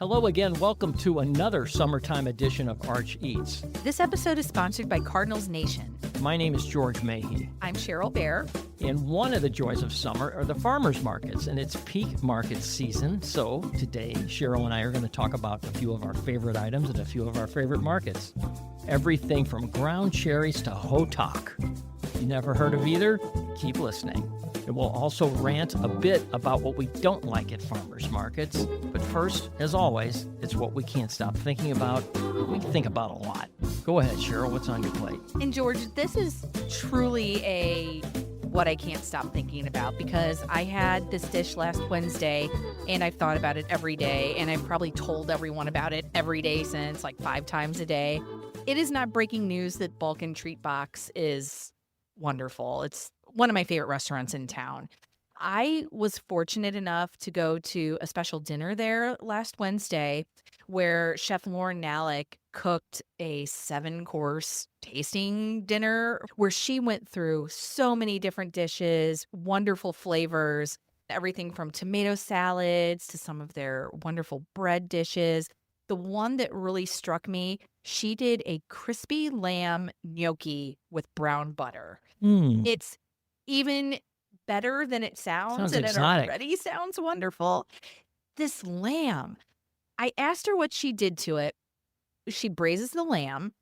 Hello again. Welcome to another summertime edition of Arch Eats. This episode is sponsored by Cardinals Nation. My name is George Mahey. I'm Cheryl Bear. And one of the joys of summer are the farmers markets, and it's peak market season. So today, Cheryl and I are going to talk about a few of our favorite items at a few of our favorite markets. Everything from ground cherries to hotak. You never heard of either? Keep listening. And we'll also rant a bit about what we don't like at farmers markets. But first, as always, it's what we can't stop thinking about. We think about a lot. Go ahead, Cheryl. What's on your plate? And George, this is truly what I can't stop thinking about, because I had this dish last Wednesday and I've thought about it every day, and I've probably told everyone about it every day since, like 5 times a day. It is not breaking news that Balkan Treat Box is wonderful. It's one of my favorite restaurants in town. I was fortunate enough to go to a special dinner there last Wednesday where Chef Lauren Nalick cooked a 7-course tasting dinner where she went through so many different dishes, wonderful flavors, everything from tomato salads to some of their wonderful bread dishes. The one that really struck me, she did a crispy lamb gnocchi with brown butter. It's even better than it sounds and exotic. It already sounds wonderful. This lamb, I asked her what she did to it. She braises the lamb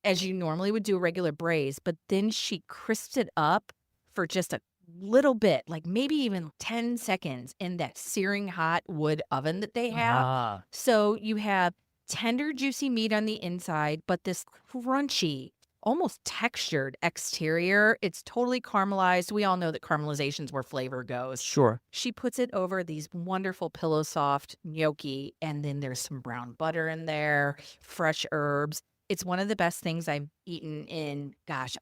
as you normally would do a regular braise, but then she crisps it up for just a little bit, like maybe even 10 seconds in that searing hot wood oven that they have. So you have tender, juicy meat on the inside, but this crunchy, almost textured exterior. It's totally caramelized. We all know that caramelization's where flavor goes. Sure. She puts it over these wonderful pillow soft gnocchi, and then there's some brown butter in there, fresh herbs. It's one of the best things I've eaten in,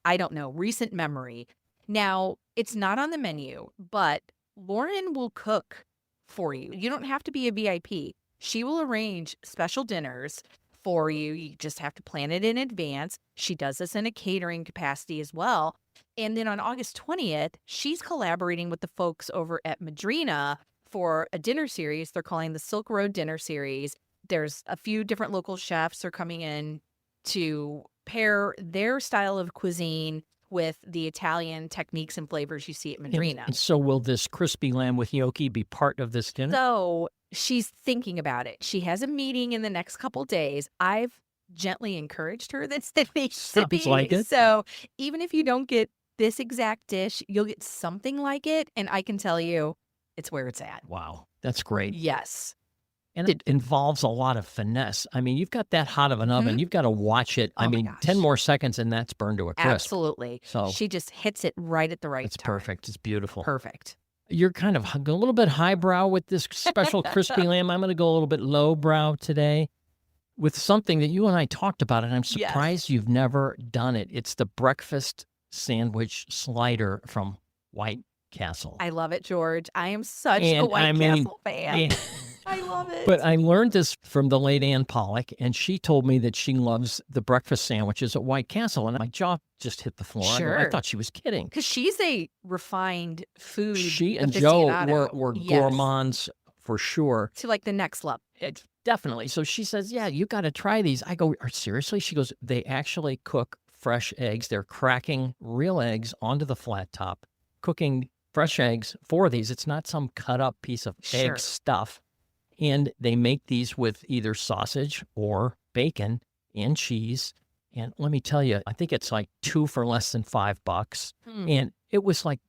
I don't know, recent memory. Now, it's not on the menu, but Lauren will cook for you. You don't have to be a VIP. She will arrange special dinners for you. You just have to plan it in advance. She does this in a catering capacity as well. And then on August 20th, she's collaborating with the folks over at Madrina for a dinner series they're calling the Silk Road Dinner Series. There's a few different local chefs are coming in to pair their style of cuisine with the Italian techniques and flavors you see at Madrina. And so will this crispy lamb with gnocchi be part of this dinner? So she's thinking about it. She has a meeting in the next couple days. I've gently encouraged her that it needs to be. Sounds like it. So even if you don't get this exact dish, you'll get something like it. And I can tell you, it's where it's at. Wow, that's great. Yes. And it involves a lot of finesse. I mean, you've got that hot of an oven. You've got to watch it. Oh my gosh. 10 more seconds and that's burned to a crisp. Absolutely. So she just hits it right at the right it's time. perfect. It's beautiful. Perfect. You're kind of a little bit highbrow with this special crispy lamb. I'm going to go a little bit lowbrow today with something that you and I talked about, and I'm surprised you've never done it. It's the breakfast sandwich slider from White Castle. I love it, George. I am such a White Castle fan. I love it. But I learned this from the late Ann Pollock, and she told me that she loves the breakfast sandwiches at White Castle, and my jaw just hit the floor. Sure. I thought she was kidding. Because she's a refined food She and Joe aficionado. were Yes. gourmands for sure. To like the next level. Definitely. So she says, yeah, you got to try these. I go, seriously? She goes, they actually cook fresh eggs. They're cracking real eggs onto the flat top, cooking fresh eggs for these. It's not some cut up piece of egg stuff. And they make these with either sausage or bacon and cheese. And let me tell you, I think it's like 2 for less than $5. And it was like,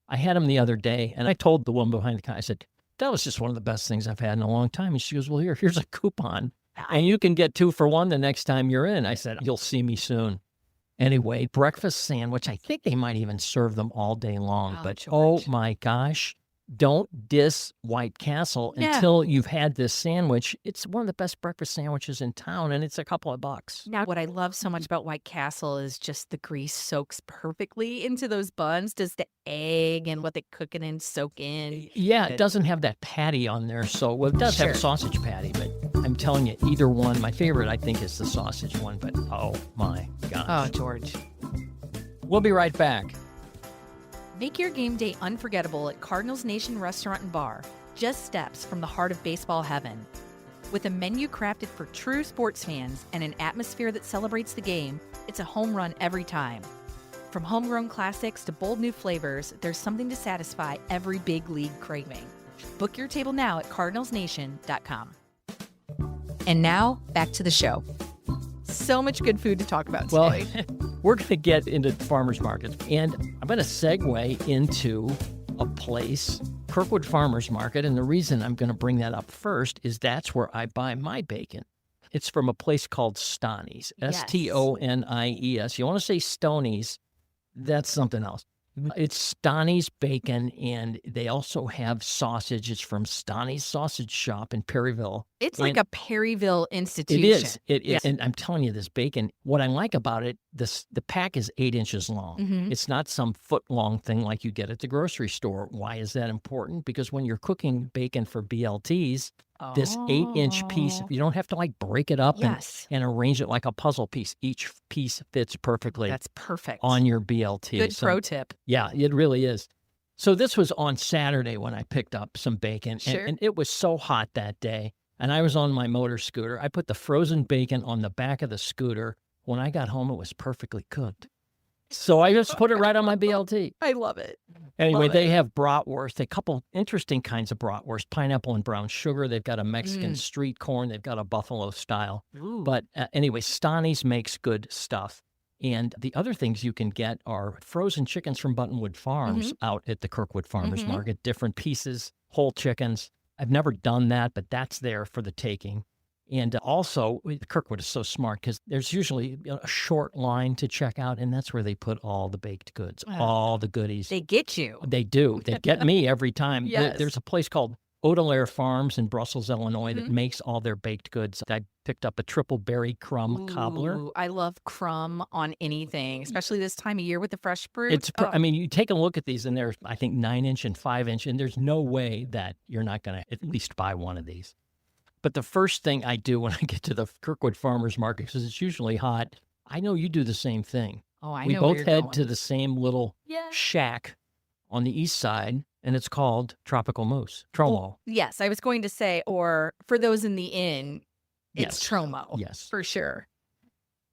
I had them the other day, and I told the woman behind the counter, I said, that was just one of the best things I've had in a long time. And she goes, well, here's a coupon. And you can get 2 for 1 the next time you're in. I said, you'll see me soon. Anyway, breakfast sandwich, I think they might even serve them all day long. But George. oh my gosh. Don't diss White Castle until you've had this sandwich. It's one of the best breakfast sandwiches in town, and it's a couple of bucks. Now, what I love so much about White Castle is just the grease soaks perfectly into those buns. Does the egg and what they cook it in soak in? Yeah, it doesn't have that patty on there. So it does have a sausage patty, but I'm telling you, either one. My favorite, I think, is the sausage one, but oh my gosh. Oh, George. We'll be right back. Make your game day unforgettable at Cardinals Nation Restaurant and Bar, just steps from the heart of baseball heaven. With a menu crafted for true sports fans and an atmosphere that celebrates the game, it's a home run every time. From homegrown classics to bold new flavors, there's something to satisfy every big league craving. Book your table now at cardinalsnation.com. And now, back to the show. So much good food to talk about today. Well, we're going to get into farmers markets, and I'm going to segue into a place, Kirkwood Farmers Market, and the reason I'm going to bring that up first is that's where I buy my bacon. It's from a place called Stoney's, Stonies. You want to say Stoney's, that's something else. It's Stoney's bacon, and they also have sausage. It's from Stoney's Sausage Shop in Perryville. It's like a Perryville institution. It is. It is. And I'm telling you, this bacon, what I like about it, the pack is 8 inches long. Mhm. It's not some foot-long thing like you get at the grocery store. Why is that important? Because when you're cooking bacon for BLTs, this 8-inch piece, Oh. you don't have to like break it up Yes. and arrange it like a puzzle piece. Each piece fits perfectly That's perfect. on your BLT. Good So- pro tip. Yeah, it really is. So this was on Saturday when I picked up some bacon, Sure. and it was so hot that day. And I was on my motor scooter. I put the frozen bacon on the back of the scooter. When I got home, it was perfectly cooked. So I just put it right on my BLT. I love it. Anyway, Love they have bratwurst, a couple interesting kinds of bratwurst, pineapple and brown sugar. They've got a Mexican street corn. They've got a buffalo style. Ooh. But anyway, Stoney's makes good stuff. And the other things you can get are frozen chickens from Buttonwood Farms out at the Kirkwood Farmers Mhm. Market, different pieces, whole chickens. I've never done that, but that's there for the taking. And also, Kirkwood is so smart because there's usually a short line to check out, and that's where they put all the baked goods, all the goodies. They get you. They do. They get me every time. Yes. There's a place called Audelaire Farms in Brussels, Illinois that makes all their baked goods. I picked up a triple berry crumb cobbler. Ooh, I love crumb on anything, especially this time of year with the fresh fruit. It's, I mean, you take a look at these, and there's, I think, 9-inch and 5-inch, and there's no way that you're not going to at least buy one of these. But the first thing I do when I get to the Kirkwood Farmers Market, because it's usually hot, I know you do the same thing. Oh, I We know where both you're head going. to the same little Yeah. shack on the east side, and it's called Tropical Moose, Tromo. Yes, I was going to say, or for those in the inn, it's Yes. Tromo. Yes. For sure.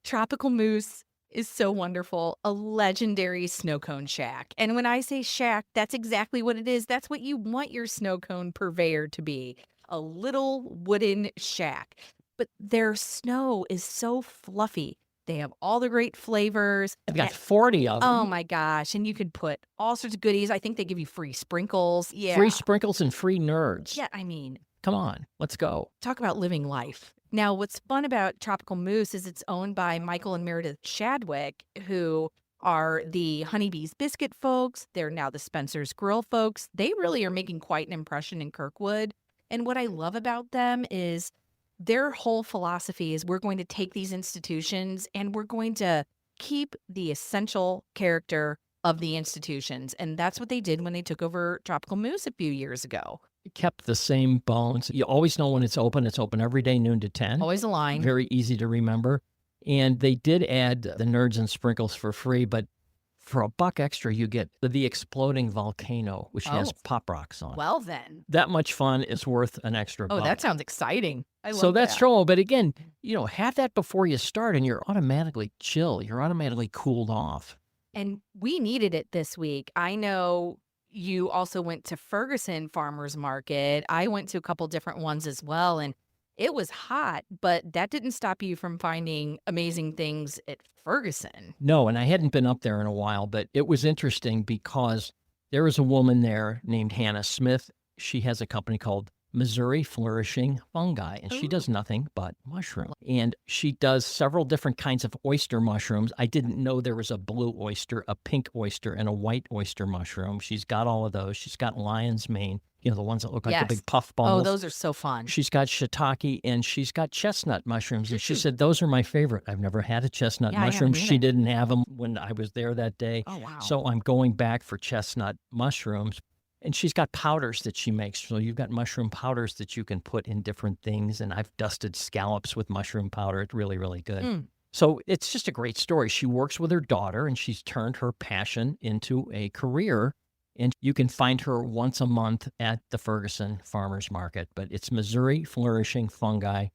Tropical Moose is so wonderful. A legendary snow cone shack. And when I say shack, that's exactly what it is. That's what you want your snow cone purveyor to be. A little wooden shack. But their snow is so fluffy. They have all the great flavors. I've got 40 of them. Oh my gosh. And you could put all sorts of goodies. I think they give you free sprinkles. Yeah. Free sprinkles and free nerds. Yeah, I mean, Come on, let's go. talk about living life. Now, what's fun about Tropical Moose is it's owned by Michael and Meredith Chadwick, who are the Honeybee's Biscuit folks. They're now the Spencer's Grill folks. They really are making quite an impression in Kirkwood. And what I love about them is their whole philosophy is we're going to take these institutions and we're going to keep the essential character of the institutions. And that's what they did when they took over Tropical Moose a few years ago. Kept the same bones. You always know when it's open. It's open every day, noon to 10. Always a line. Very easy to remember. And they did add the nerds and sprinkles for free, but for $1 extra, you get the exploding volcano, which has Oh. pop rocks on it. Well, then. That much fun is worth an extra Oh, $1. that sounds exciting. I love So that's that. Tromo. But again, have that before you start and you're automatically chill. You're automatically cooled off. And we needed it this week. I know you also went to Ferguson Farmers Market. I went to a couple different ones as well. And it was hot, but that didn't stop you from finding amazing things at Ferguson. No, and I hadn't been up there in a while, but it was interesting because there was a woman there named Hannah Smith. She has a company called Missouri Flourishing Fungi, and she does nothing but mushroom. And she does several different kinds of oyster mushrooms. I didn't know there was a blue oyster, a pink oyster, and a white oyster mushroom. She's got all of those. She's got lion's mane, the ones that look like the Yes. big puff Oh, balls. those are so fun. She's got shiitake and she's got chestnut mushrooms. And she said, those are my favorite. I've never had a chestnut Yeah, I mushroom. haven't She either. didn't have them when I was there that day. Oh, wow. So I'm going back for chestnut mushrooms. And she's got powders that she makes. So you've got mushroom powders that you can put in different things. And I've dusted scallops with mushroom powder. It's really, really good. Mm. So it's just a great story. She works with her daughter and she's turned her passion into a career. And you can find her once a month at the Ferguson Farmers Market. But it's Missouri Flourishing Fungi.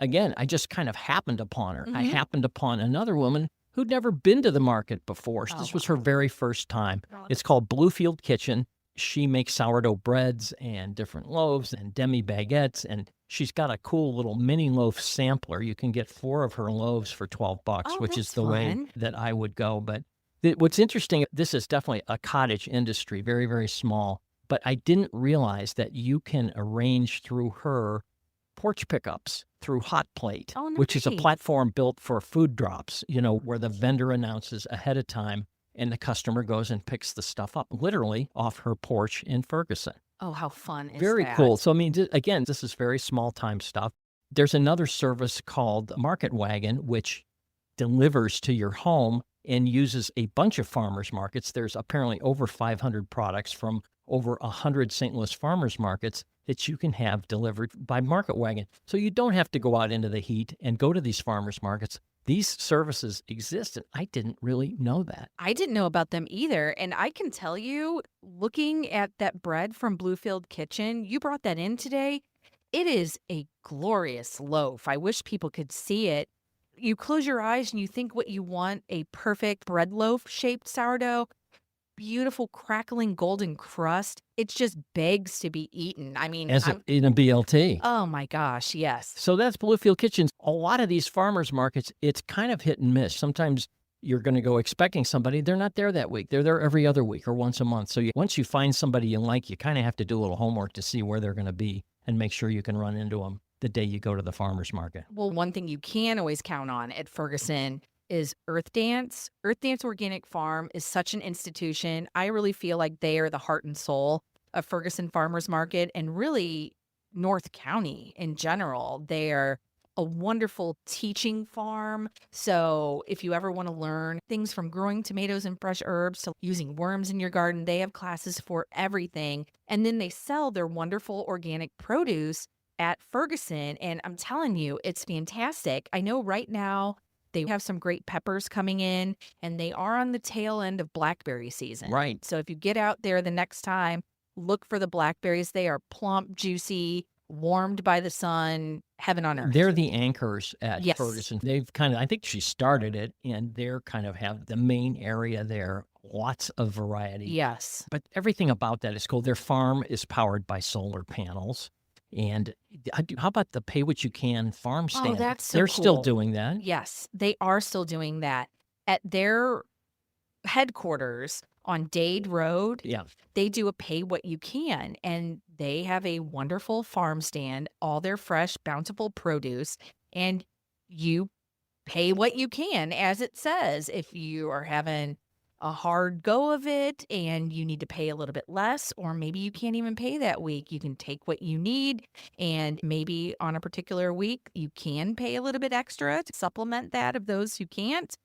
Again, I just kind of happened upon her. I Mm-hmm. happened upon another woman who'd never been to the market before. Oh, This was her wow. very first time. Oh, It's called Bluefield Kitchen. She makes sourdough breads and different loaves and demi baguettes, and she's got a cool little mini loaf sampler. You can get 4 of her loaves for $12, oh, which is that's the way fun. that I would go. But what's interesting, this is definitely a cottage industry, very, very small. But I didn't realize that you can arrange through her porch pickups through Hot Plate, Oh, which is a nice. platform built for food drops, where the vendor announces ahead of time and the customer goes and picks the stuff up literally off her porch in Ferguson. Oh, how fun is Very that? cool. So, I mean, again, this is very small time stuff. There's another service called Market Wagon, which delivers to your home and uses a bunch of farmers markets. There's apparently over 500 products from over 100 St. Louis farmers markets that you can have delivered by Market Wagon. So you don't have to go out into the heat and go to these farmers markets. These services exist, and I didn't really know that. I didn't know about them either. And I can tell you, looking at that bread from Bluefield Kitchen, you brought that in today. It is a glorious loaf. I wish people could see it. You close your eyes and you think what you want, a perfect bread loaf shaped sourdough, beautiful crackling golden crust. It just begs to be eaten. I mean, In a BLT. oh my gosh, yes. So that's Bluefield Kitchens. A lot of these farmers markets, it's kind of hit and miss. Sometimes you're going to go expecting somebody. They're not there that week. They're there every other week or once a month. So once you find somebody you like, you kind of have to do a little homework to see where they're going to be and make sure you can run into them the day you go to the farmers market. Well, one thing you can always count on at Ferguson is Earth Dance. Earth Dance Organic Farm is such an institution. I really feel like they are the heart and soul of Ferguson Farmers Market and really North County in general. They are a wonderful teaching farm. So if you ever want to learn things from growing tomatoes and fresh herbs to using worms in your garden, they have classes for everything. And then they sell their wonderful organic produce at Ferguson. And I'm telling you, it's fantastic. I know right now they have some great peppers coming in, and they are on the tail end of blackberry season. Right. So if you get out there the next time, look for the blackberries. They are plump, juicy, warmed by the sun, heaven on earth. They're the anchors at Yes. Ferguson. They've kind of, I think she started it, and they're kind of have the main area there. Lots of variety. Yes. But everything about that is cool. Their farm is powered by solar panels. And how about the pay what you can farm stand? Oh, that's so They're still cool. doing that. Yes, they are still doing that. At their headquarters on Dade Road, Yeah. they do a pay what you can, and they have a wonderful farm stand, all their fresh, bountiful produce, and you pay what you can, as it says. If you are having a hard go of it and you need to pay a little bit less, or maybe you can't even pay that week, you can take what you need, and maybe on a particular week, you can pay a little bit extra to supplement that of those who can't.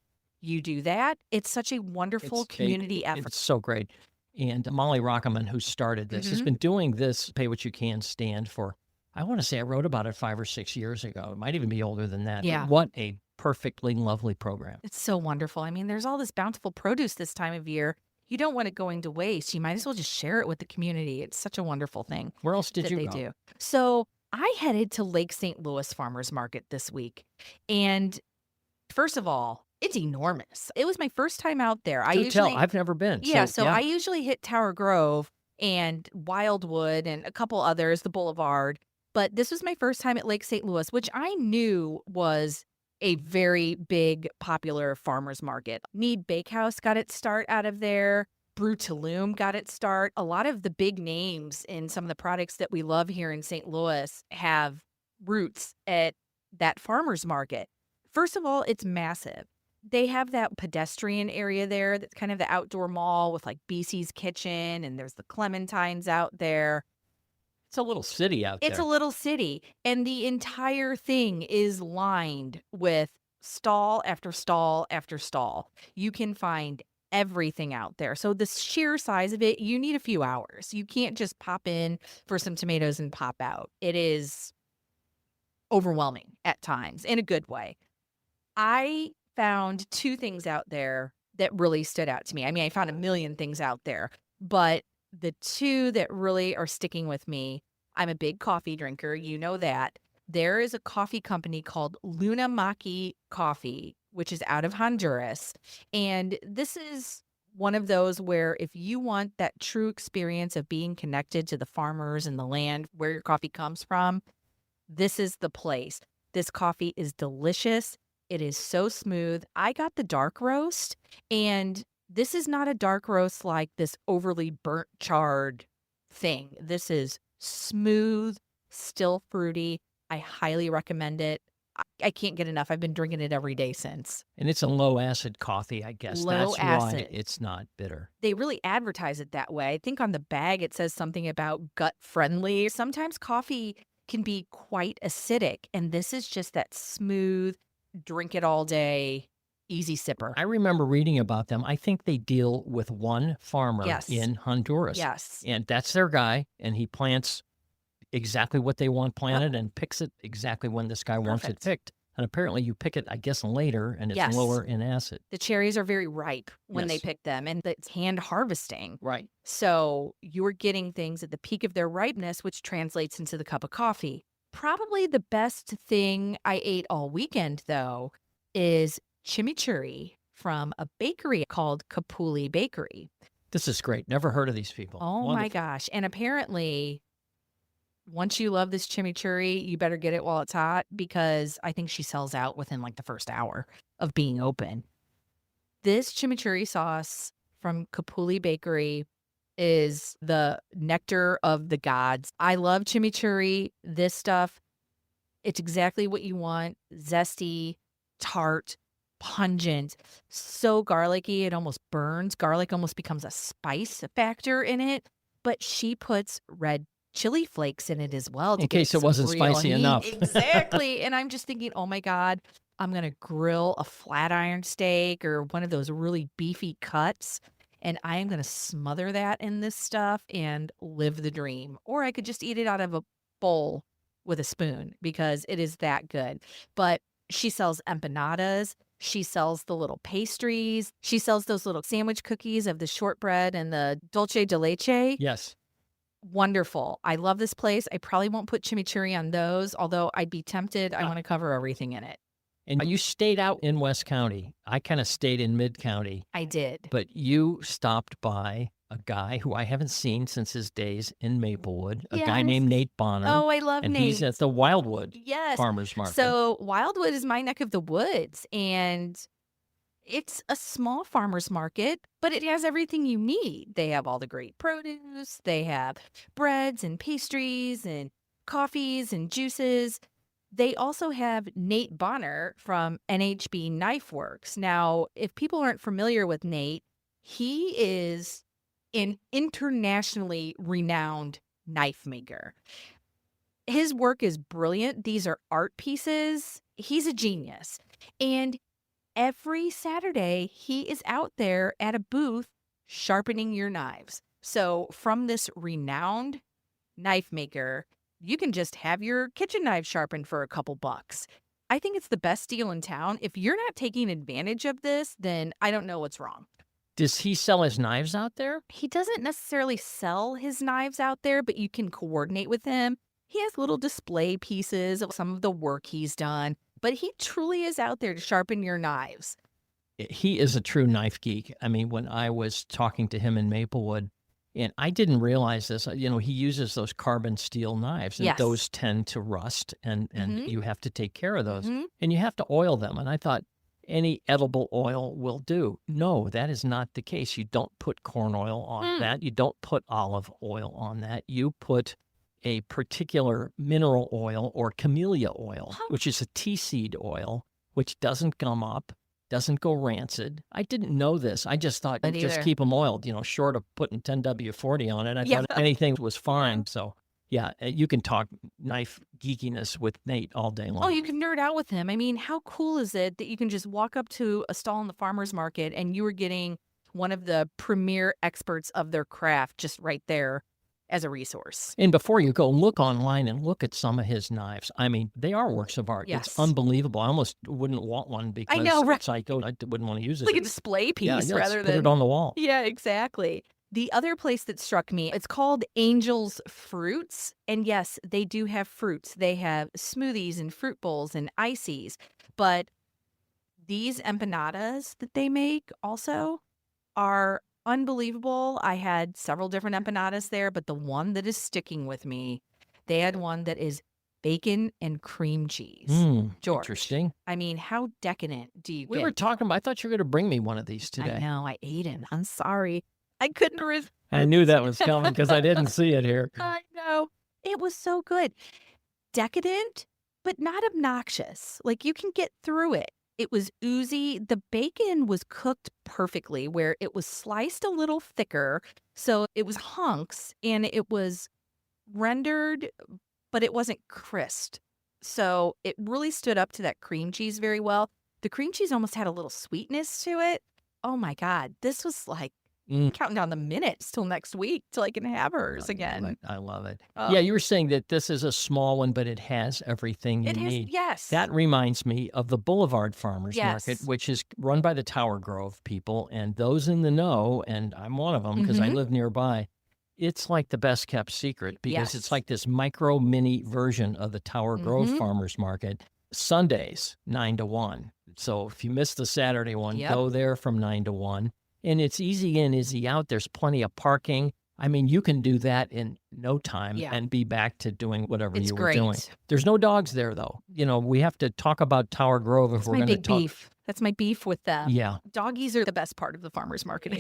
You do that. It's such a wonderful community effort. It's so great. And Molly Rockerman, who started this, has been doing this pay what you can stand for, I want to say I wrote about it 5 or 6 years ago. It might even be older than that. Yeah. What a perfectly lovely program. It's so wonderful. I mean, there's all this bountiful produce this time of year. You don't want it going to waste. You might as well just share it with the community. It's such a wonderful thing Where else did that you they go? do. So I headed to Lake St. Louis Farmers Market this week. And first of all, it's enormous. It was my first time out there. Do tell. I've never been. Yeah, so I usually hit Tower Grove and Wildwood and a couple others, the Boulevard. But this was my first time at Lake St. Louis, which I knew was a very big, popular farmer's market. Need Bakehouse got its start out of there. Brew Tulum got its start. A lot of the big names in some of the products that we love here in St. Louis have roots at that farmer's market. First of all, it's massive. They have that pedestrian area there that's kind of the outdoor mall with like BC's Kitchen, and there's the Clementines out there. It's a little city out there. It's a little city, and the entire thing is lined with stall after stall after stall. You can find everything out there. So the sheer size of it, you need a few hours. You can't just pop in for some tomatoes and pop out. It is overwhelming at times in a good way. I found two things out there that really stood out to me. I mean, I found a million things out there, But the two that really are sticking with me, I'm a big coffee drinker. You know that. There is a coffee company called Luna Maki Coffee, which is out of Honduras. And this is one of those where if you want that true experience of being connected to the farmers and the land where your coffee comes from, this is the place. This coffee is delicious. It is so smooth. I got the dark roast, and this is not a dark roast like this overly burnt, charred thing. This is smooth, still fruity. I highly recommend it. I can't get enough. I've been drinking it every day since. And it's a low acid coffee, I guess. Low That's acid. why it's not bitter. They really advertise it that way. I think on the bag it says something about gut friendly. Sometimes coffee can be quite acidic, and this is just that smooth, drink it all day, easy sipper. I remember reading about them. I think they deal with one farmer Yes. in Honduras. Yes. And that's their guy, and he plants exactly what they want planted and picks it exactly when this guy wants it Perfect. picked. And apparently you pick it, I guess, later, and it's Yes. lower in acid. The cherries are very ripe when they Yes. pick them, and it's hand harvesting. Right. So you're getting things at the peak of their ripeness, which translates into the cup of coffee. Probably the best thing I ate all weekend, though, is chimichurri from a bakery called Capuli Bakery. This is great. Never heard of these people. Oh my Wonderful. gosh. And apparently, once you love this chimichurri, you better get it while it's hot because I think she sells out within like the first hour of being open. This chimichurri sauce from Capuli Bakery is the nectar of the gods. I love chimichurri. This stuff, it's exactly what you want. Zesty, tart, pungent, so garlicky, it almost burns. Garlic almost becomes a spice factor in it. But she puts red chili flakes in it as well. In case it wasn't spicy enough. Exactly. And I'm just thinking, oh my God, I'm going to grill a flat iron steak or one of those really beefy cuts. And I am going to smother that in this stuff and live the dream. Or I could just eat it out of a bowl with a spoon because it is that good. But she sells empanadas. She sells the little pastries. She sells those little sandwich cookies of the shortbread and the dulce de leche. Yes. Wonderful. I love this place. I probably won't put chimichurri on those, although I'd be tempted. I want to cover everything in it. And you stayed out in West County. I kind of stayed in Mid County. I did. But you stopped by a guy who I haven't seen since his days in Maplewood, a guy Yes. named Nate Bonner. Oh, I love and Nate. he's at the Wildwood Yes. Farmers Market. So Wildwood is my neck of the woods, and it's a small farmer's market, but it has everything you need. They have all the great produce. They have breads and pastries and coffees and juices. They also have Nate Bonner from NHB Knife Works. Now, if people aren't familiar with Nate, he is an internationally renowned knife maker. His work is brilliant. These are art pieces. He's a genius. And every Saturday, he is out there at a booth sharpening your knives. So from this renowned knife maker, you can just have your kitchen knife sharpened for a couple bucks. I think it's the best deal in town. If you're not taking advantage of this, then I don't know what's wrong. Does he sell his knives out there? He doesn't necessarily sell his knives out there, but you can coordinate with him. He has little display pieces of some of the work he's done, but he truly is out there to sharpen your knives. He is a true knife geek. I mean, when I was talking to him in Maplewood, and I didn't realize this, he uses those carbon steel knives, and Yes. those tend to rust, and Mhm. you have to take care of those, Mhm. and you have to oil them. And I thought any edible oil will do. No, that is not the case. You don't put corn oil on that. You don't put olive oil on that. You put a particular mineral oil or camellia oil, Huh. which is a tea seed oil, which doesn't gum up, doesn't go rancid. I didn't know this. I just thought Me just neither. keep them oiled, short of putting 10W40 on it. I Yeah. thought anything was fine. So, yeah, you can talk knife geekiness with Nate all day long. Oh, you can nerd out with him. I mean, how cool is it that you can just walk up to a stall in the farmer's market and you are getting one of the premier experts of their craft just right there as a resource? And before you go, look online and look at some of his knives. I mean, they are works of art. Yes. It's unbelievable. I almost wouldn't want one because know, right? it's like, I wouldn't want to use it. Like a display piece yeah, let's rather put than it on the wall. Yeah, exactly. The other place that struck me, it's called Angel's Fruits. And yes, they do have fruits. They have smoothies and fruit bowls and ices. But these empanadas that they make also are unbelievable. I had several different empanadas there, but the one that is sticking with me, they had one that is bacon and cream cheese. George, Interesting. I mean, how decadent do you We get? were talking about, I thought you were going to bring me one of these I today. know, I ate it. I'm sorry. I couldn't resist. I knew that was coming because I didn't see it here. I know. It was so good. Decadent, but not obnoxious. Like you can get through it. It was oozy. The bacon was cooked perfectly, where it was sliced a little thicker. So it was hunks and it was rendered, but it wasn't crisped. So it really stood up to that cream cheese very well. The cream cheese almost had a little sweetness to it. Oh my God. This was like counting down the minutes till next week till I can have hers again. I love it. Oh. Yeah, you were saying that this is a small one, but it has everything you It has, need. yes. That reminds me of the Boulevard Farmers Market, Yes. which is run by the Tower Grove people. And those in the know, and I'm one of them because I live nearby, it's like the best kept secret because it's Yes. like this micro mini version of the Tower Grove Farmers Market. Sundays, 9 to 1. So if you miss the Saturday one, Yep. go there from 9 to 1. And it's easy in, easy out. There's plenty of parking. I mean, you can do that in no time Yeah. and be back to doing whatever It's you were doing. great. There's no dogs there, though. You know, we have to talk about Tower Grove if That's we're my going to big talk. beef. That's my beef with them. Yeah. Doggies are the best part of the farmer's market.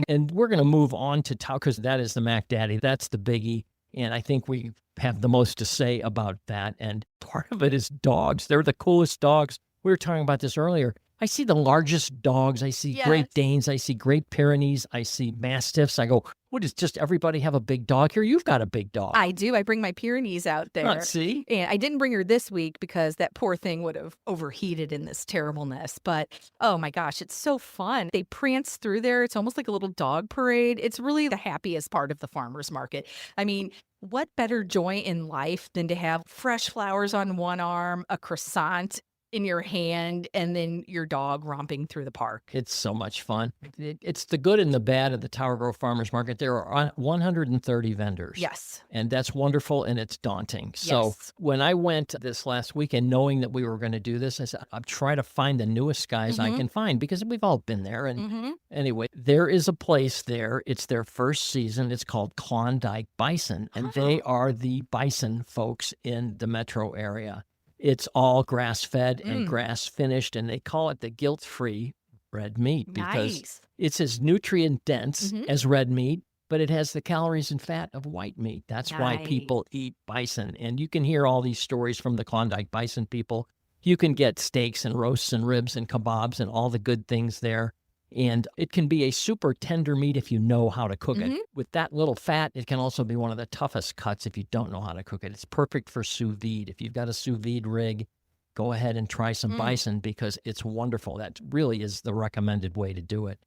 And we're going to move on to Tower because that is the Mac Daddy. That's the biggie. And I think we have the most to say about that. And part of it is dogs. They're the coolest dogs. We were talking about this earlier. I see the largest dogs. I see Great Yes. Danes. I see Great Pyrenees. I see Mastiffs. I go, what does just everybody have a big dog here? You've got a big dog. I do. I bring my Pyrenees out there. See? And I didn't bring her this week because that poor thing would have overheated in this terribleness. But oh my gosh, it's so fun. They prance through there. It's almost like a little dog parade. It's really the happiest part of the farmer's market. I mean, what better joy in life than to have fresh flowers on one arm, a croissant in your hand, and then your dog romping through the park. It's so much fun. It's the good and the bad of the Tower Grove Farmers Market. There are 130 vendors. Yes. And that's wonderful and it's daunting. So Yes. when I went this last weekend, knowing that we were going to do this, I said, I'm trying to find the newest guys I can find because we've all been there. And anyway, there is a place there. It's their first season. It's called Klondike Bison. And they are the bison folks in the metro area. It's all grass-fed and grass-finished, and they call it the guilt-free red meat because Nice. it's as nutrient-dense as red meat, but it has the calories and fat of white meat. That's why people eat bison. And you can hear all these stories from the Klondike Bison people. You can get steaks and roasts and ribs and kebabs and all the good things there. And it can be a super tender meat if you know how to cook it. With that little fat, it can also be one of the toughest cuts if you don't know how to cook it. It's perfect for sous vide. If you've got a sous vide rig, go ahead and try some bison because it's wonderful. That really is the recommended way to do it.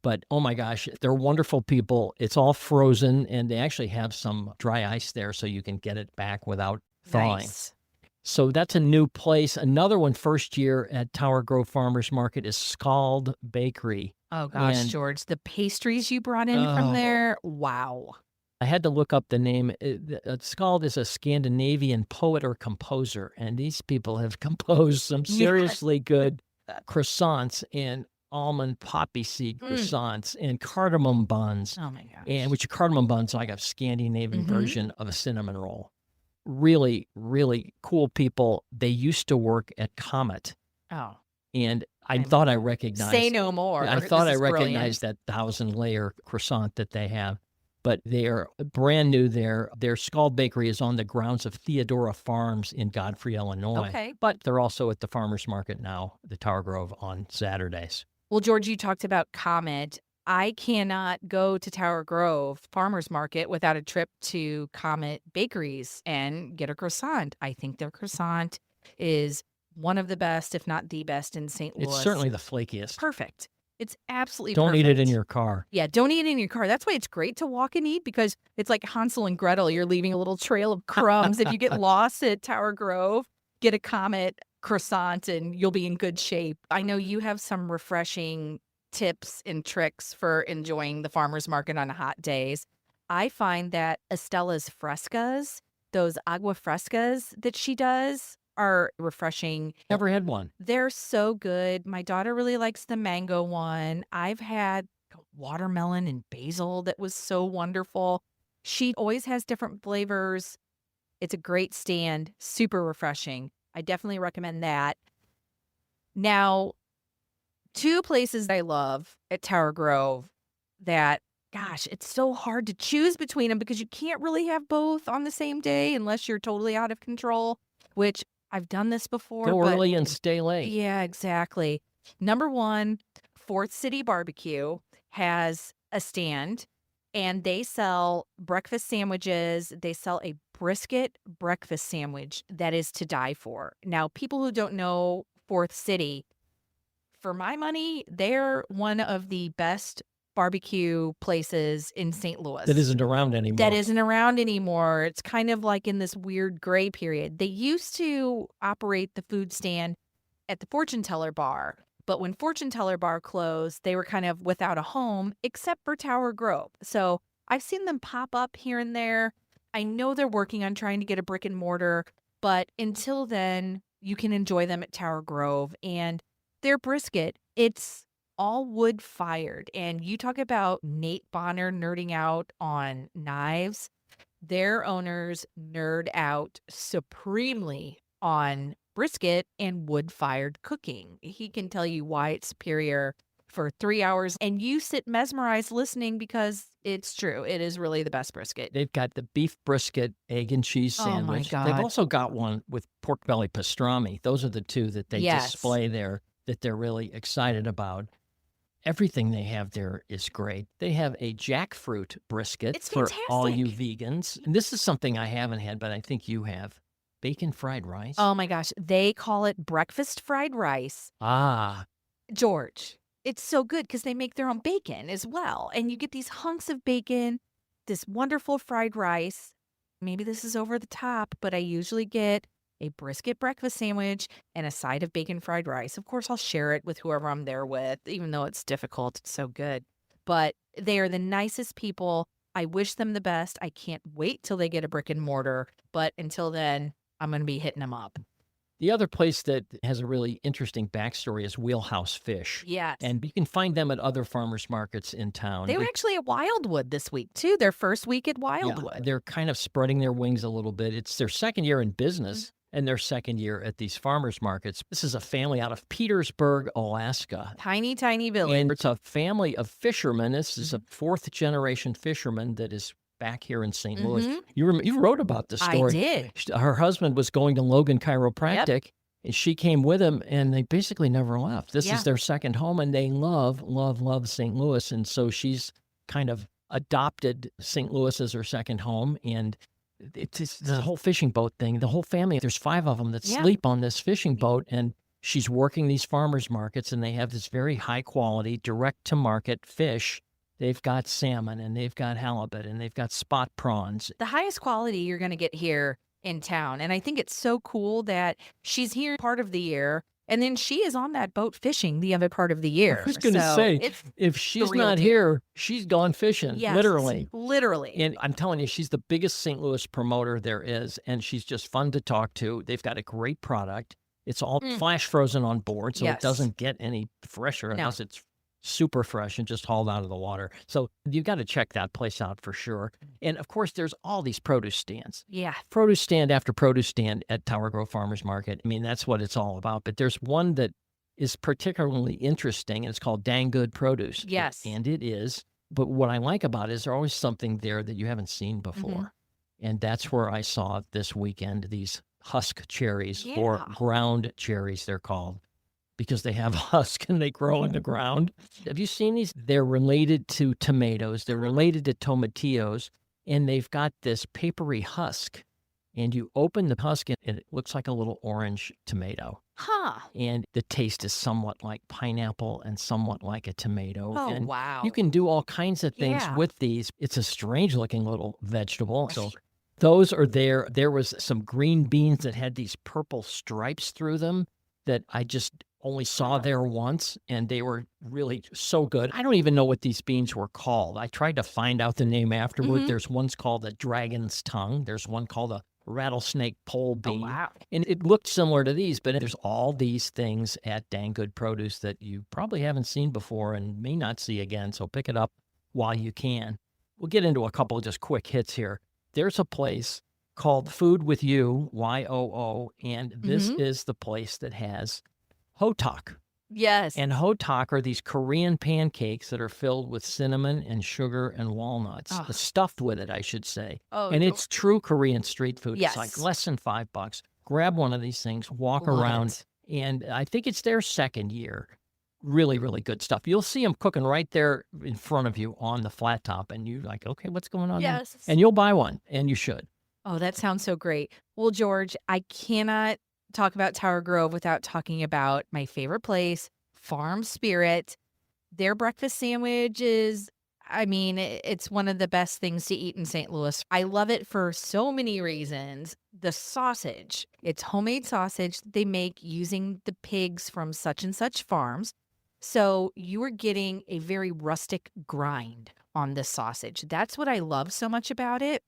But oh my gosh, they're wonderful people. It's all frozen and they actually have some dry ice there so you can get it back without thawing. Nice. So that's a new place. Another one first year at Tower Grove Farmers Market is Scald Bakery. Oh gosh, And- George, the pastries you brought in from there. Wow. I had to look up the name. Scald is a Scandinavian poet or composer, and these people have composed some seriously good croissants and almond poppy seed croissants and cardamom buns. Oh my gosh. And which cardamom buns like a Scandinavian version of a cinnamon roll. Really, really cool people. They used to work at Comet, Oh. and I thought I recognized. Say no more. I thought I This is brilliant. recognized that 1,000-layer croissant that they have, but they are brand new there. Their Scald Bakery is on the grounds of Theodora Farms in Godfrey, Illinois. Okay. But they're also at the farmers market now, the Tower Grove, on Saturdays. Well, George, you talked about Comet. I cannot go to Tower Grove Farmers Market without a trip to Comet Bakeries and get a croissant. I think their croissant is one of the best, if not the best, in St. Louis. It's certainly the flakiest. Perfect. It's absolutely Don't perfect. eat it in your car. Yeah, don't eat it in your car. That's why it's great to walk and eat because it's like Hansel and Gretel. You're leaving a little trail of crumbs. If you get lost at Tower Grove, get a Comet croissant and you'll be in good shape. I know you have some refreshing tips and tricks for enjoying the farmer's market on hot days. I find that Estella's frescas, those agua frescas that she does, are refreshing. Never had one. They're so good. My daughter really likes the mango one. I've had watermelon and basil that was so wonderful. She always has different flavors. It's a great stand, super refreshing. I definitely recommend that. Now, two places I love at Tower Grove that, gosh, it's so hard to choose between them because you can't really have both on the same day unless you're totally out of control, which I've done this before. Go but early and stay late. yeah, exactly. Number one, Fourth City Barbecue has a stand and they sell breakfast sandwiches. They sell a brisket breakfast sandwich that is to die for. Now, people who don't know Fourth City, for my money, they're one of the best barbecue places in St. Louis. That isn't around anymore. That isn't around anymore. It's kind of like in this weird gray period. They used to operate the food stand at the Fortune Teller Bar, but when Fortune Teller Bar closed, they were kind of without a home except for Tower Grove. So I've seen them pop up here and there. I know they're working on trying to get a brick and mortar, but until then, you can enjoy them at Tower Grove. And their brisket, it's all wood fired. And you talk about Nate Bonner nerding out on knives. Their owners nerd out supremely on brisket and wood fired cooking. He can tell you why it's superior for 3 hours, and you sit mesmerized listening because it's true. It is really the best brisket. They've got the beef brisket, egg and cheese Oh, my sandwich. God. They've also got one with pork belly pastrami. Those are the two that they Yes. display there that they're really excited about. Everything they have there is great. They have a jackfruit brisket It's for all you fantastic. vegans. And this is something I haven't had, but I think you have. Bacon fried rice. Oh my gosh, they call it breakfast fried rice. Ah, George, it's so good because they make their own bacon as well. And you get these hunks of bacon, this wonderful fried rice. Maybe this is over the top, but I usually get a brisket breakfast sandwich and a side of bacon fried rice. Of course, I'll share it with whoever I'm there with, even though it's difficult. It's so good. But they are the nicest people. I wish them the best. I can't wait till they get a brick and mortar. But until then, I'm going to be hitting them up. the other place that has a really interesting backstory is Wheelhouse Fish. Yes. And you can find them at other farmers markets in town. They were actually at Wildwood this week, too. Their first week at Yeah, Wildwood. they're kind of spreading their wings a little bit. It's their second year in business and their second year at these farmers markets. This is a family out of Petersburg, Alaska. Tiny, tiny village. And it's a family of fishermen. This is a fourth generation fisherman that is back here in St. Louis. You wrote about the I story. did. Her husband was going to Logan Chiropractic, and she came with him, and they basically never left. This Yeah. is their second home, and they love, love, love St. Louis. And so she's kind of adopted St. Louis as her second home. And it's the whole fishing boat thing. The whole family, there's 5 of them that Yeah. sleep on this fishing boat, and she's working these farmers markets, and they have this very high quality, direct to market fish. They've got salmon, and they've got halibut, and they've got spot prawns. The highest quality you're going to get here in town. And I think it's so cool that she's here part of the year, and then she is on that boat fishing the other part of the year. I was going to So say, it's if she's real not deal. here, she's gone fishing, yes, literally. Literally. And I'm telling you, she's the biggest St. Louis promoter there is, and she's just fun to talk to. They've got a great product. It's all flash frozen on board, so Yes. it doesn't get any fresher No. unless it's super fresh and just hauled out of the water. So you got to check that place out for sure. And of course, there's all these produce stands. Yeah. Produce stand after produce stand at Tower Grove Farmers Market. I mean, that's what it's all about. But there's one that is particularly interesting, and it's called Dang Good Produce. Yes. And it is. But what I like about it is there's always something there that you haven't seen Mm-hmm. before. And that's where I saw this weekend these husk cherries, or Yeah. ground cherries, they're called, because they have husk and they grow in the ground. Have you seen these? They're related to tomatoes. They're related to tomatillos, and they've got this papery husk. And you open the husk, and it looks like a little orange tomato. Huh. And the taste is somewhat like pineapple and somewhat like a tomato. Oh, and wow. you can do all kinds of things Yeah. with these. It's a strange looking little vegetable. So those are there. There was some green beans that had these purple stripes through them that I just only saw there once, and they were really so good. I don't even know what these beans were called. I tried to find out the name afterward. Mhm. There's one's called a dragon's tongue. There's one called a rattlesnake pole Oh, bean. wow. And it looked similar to these, but there's all these things at Dang Good Produce that you probably haven't seen before and may not see again. So pick it up while you can. We'll get into a couple of just quick hits here. There's a place called Food with You, YOO, and this Mhm. is the place that has hotak. Yes. And hotak are these Korean pancakes that are filled with cinnamon and sugar and walnuts, Oh. stuffed with it, I should say. Oh, And it's true Korean street food. It's like yes. less than $5. Grab one of these things, walk Love around, it. and I think it's their second year. Really, really good stuff. You'll see them cooking right there in front of you on the flat top, and you're like, okay, what's going on there? Yes. And you'll buy one, and you should. Oh, that sounds so great. Well, George, I cannot talk about Tower Grove without talking about my favorite place, Farm Spirit. Their breakfast sandwich is, I mean, it's one of the best things to eat in St. Louis. I love it for so many reasons. The sausage, it's homemade sausage they make using the pigs from such and such farms. So you are getting a very rustic grind on this sausage. That's what I love so much about it.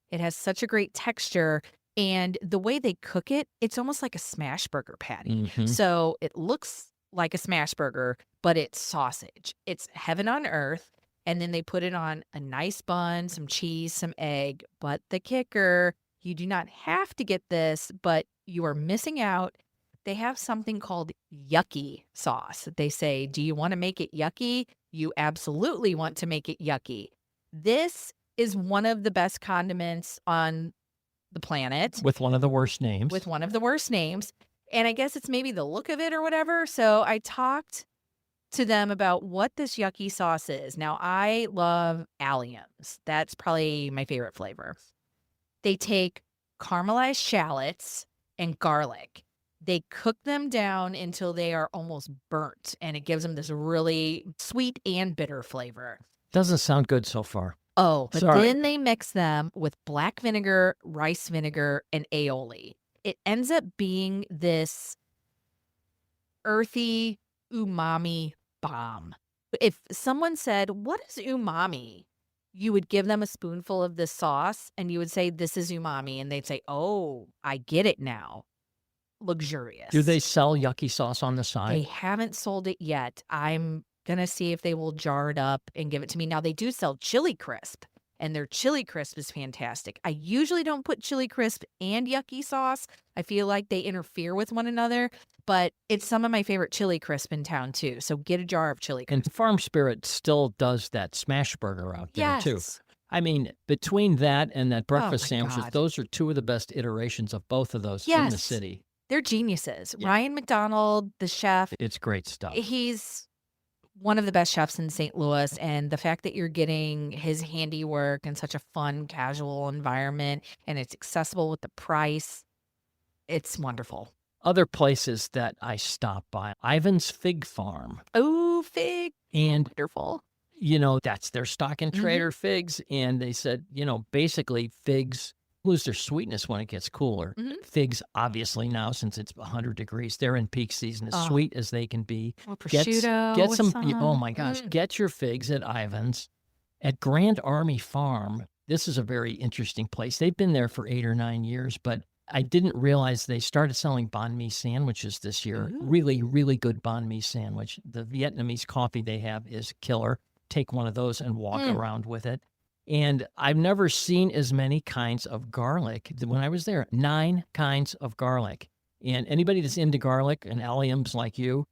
It has such a great texture, and the way they cook it, it's almost like a smash burger patty. Mhm. So it looks like a smash burger, but it's sausage. It's heaven on earth, and then they put it on a nice bun, some cheese, some egg. But the kicker, you do not have to get this, but you are missing out. They have something called yucky sauce. They say, do you want to make it yucky? You absolutely want to make it yucky. This is one of the best condiments on the planet With one of the worst names. with one of the worst names. And I guess it's maybe the look of it or whatever. So I talked to them about what this yucky sauce is. Now, I love alliums. That's probably my favorite flavor. They take caramelized shallots and garlic. They cook them down until they are almost burnt, and it gives them this really sweet and bitter flavor. Doesn't sound good so far. Oh, but Sorry. then they mix them with black vinegar, rice vinegar, and aioli. It ends up being this earthy umami bomb. If someone said, "What is umami?" you would give them a spoonful of this sauce and you would say, "This is umami." And they'd say, "Oh, I get it now." Luxurious. Do they sell yucky sauce on the They side? haven't sold it yet. I'm going to see if they will jar it up and give it to me. Now, they do sell chili crisp, and their chili crisp is fantastic. I usually don't put chili crisp and yucky sauce. I feel like they interfere with one another, but it's some of my favorite chili crisp in town, too. So get a jar of chili crisp. And Farm Spirit still does that smash burger out there, too. Yes. I mean, between that and that breakfast my sandwiches, God. those are two of the best iterations of both of those in the Yes. city. They're geniuses. Yeah. Ryan McDonald, the chef, It's great stuff. he's one of the best chefs in St. Louis, and the fact that you're getting his handiwork in such a fun, casual environment, and it's accessible with the price, it's wonderful. Other places that I stop by, Ivan's Fig Farm. Oh, fig. And, Wonderful. you know, that's their stock and Mhm. trader figs. And they said, you know, basically figs lose their sweetness when it gets cooler. Mhm. Figs, obviously now, since it's 100 degrees, they're in peak season, as Oh. sweet as they can be. Or Get, prosciutto. get with some, oh my gosh, Mm. get your figs at Ivan's. At Grand Army Farm, this is a very interesting place. They've been there for 8 or 9 years, but I didn't realize they started selling banh mi sandwiches this year. Ooh. Really, really good banh mi sandwich. The Vietnamese coffee they have is killer. Take one of those and walk around with it. And I've never seen as many kinds of garlic. When I was there, 9 kinds of garlic. And anybody that's into garlic and alliums like you,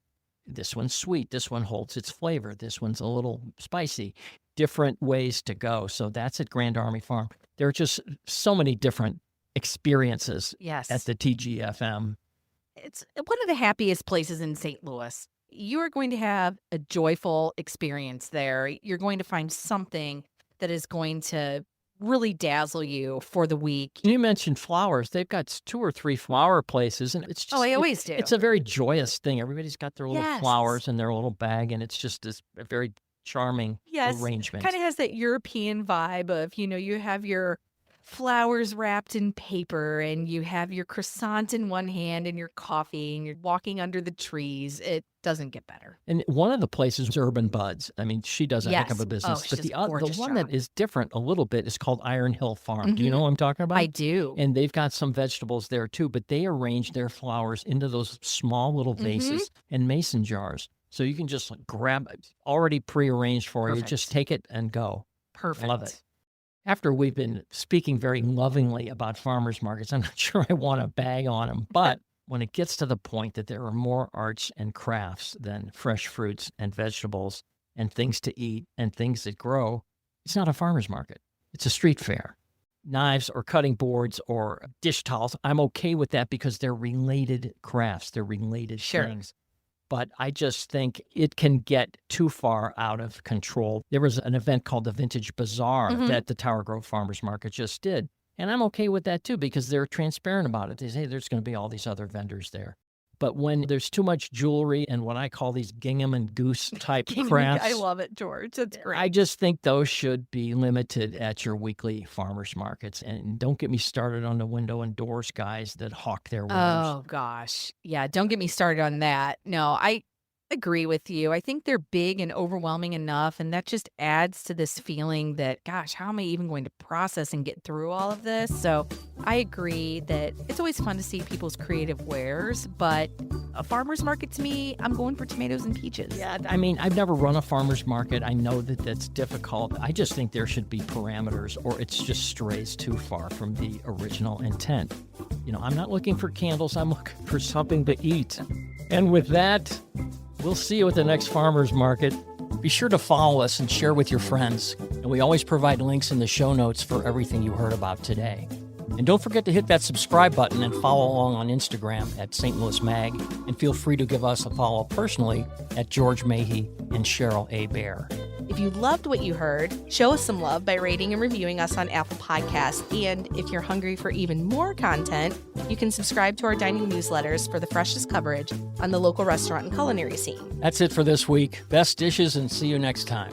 this one's sweet. This one holds its flavor. This one's a little spicy. Different ways to go. So that's at Grand Army Farm. There are just so many different experiences Yes. at the TGFM. It's one of the happiest places in St. Louis. You are going to have a joyful experience there. You're going to find something that is going to really dazzle you for the week. You mentioned flowers. They've got 2 or 3 flower places, and it's just Oh, I always do. It's a very joyous thing. Everybody's got their little Yes. flowers in their little bag, and it's just this a very charming Yes. arrangement. Kind of has that European vibe of, you have your flowers wrapped in paper and you have your croissant in one hand and your coffee and you're walking under the trees. It doesn't get better. And one of the places is Urban Buds. I mean, she does a heck of Yes. a business. She But does the a gorgeous one job. that is different a little bit is called Iron Hill Farm. Do you know what I'm talking about? I do. And they've got some vegetables there too, but they arrange their flowers into those small little vases and mason jars. So you can just grab it already prearranged for you. Perfect. Just take it and go. Perfect. Love it. After we've been speaking very lovingly about farmers markets, I'm not sure I want to bag on them, but when it gets to the point that there are more arts and crafts than fresh fruits and vegetables and things to eat and things that grow, it's not a farmer's market. It's a street fair. Knives or cutting boards or dish towels, I'm okay with that because they're related crafts. They're related things. But I just think it can get too far out of control. There was an event called the Vintage Bazaar that the Tower Grove Farmers Market just did. And I'm okay with that too because they're transparent about it. They say there's going to be all these other vendors there. But when there's too much jewelry and what I call these gingham and goose type crafts, I love it, George. That's great. I just think those should be limited at your weekly farmers markets. And don't get me started on the window and doors guys that hawk their wares. Oh, gosh. Yeah, don't get me started on that. No, I agree with you. I think they're big and overwhelming enough, and that just adds to this feeling that, gosh, how am I even going to process and get through all of this? So I agree that it's always fun to see people's creative wares, but a farmer's market to me, I'm going for tomatoes and peaches. Yeah, I mean, I've never run a farmer's market. I know that that's difficult. I just think there should be parameters or it's just strays too far from the original intent. You know, I'm not looking for candles. I'm looking for something to eat. And with that, we'll see you at the next farmer's market. Be sure to follow us and share with your friends. And we always provide links in the show notes for everything you heard about today. And don't forget to hit that subscribe button and follow along on Instagram at St. Louis Mag. And feel free to give us a follow personally at George Mahey and Cheryl A. Bear. If you loved what you heard, show us some love by rating and reviewing us on Apple Podcasts. And if you're hungry for even more content, you can subscribe to our dining newsletters for the freshest coverage on the local restaurant and culinary scene. That's it for this week. Best dishes and see you next time.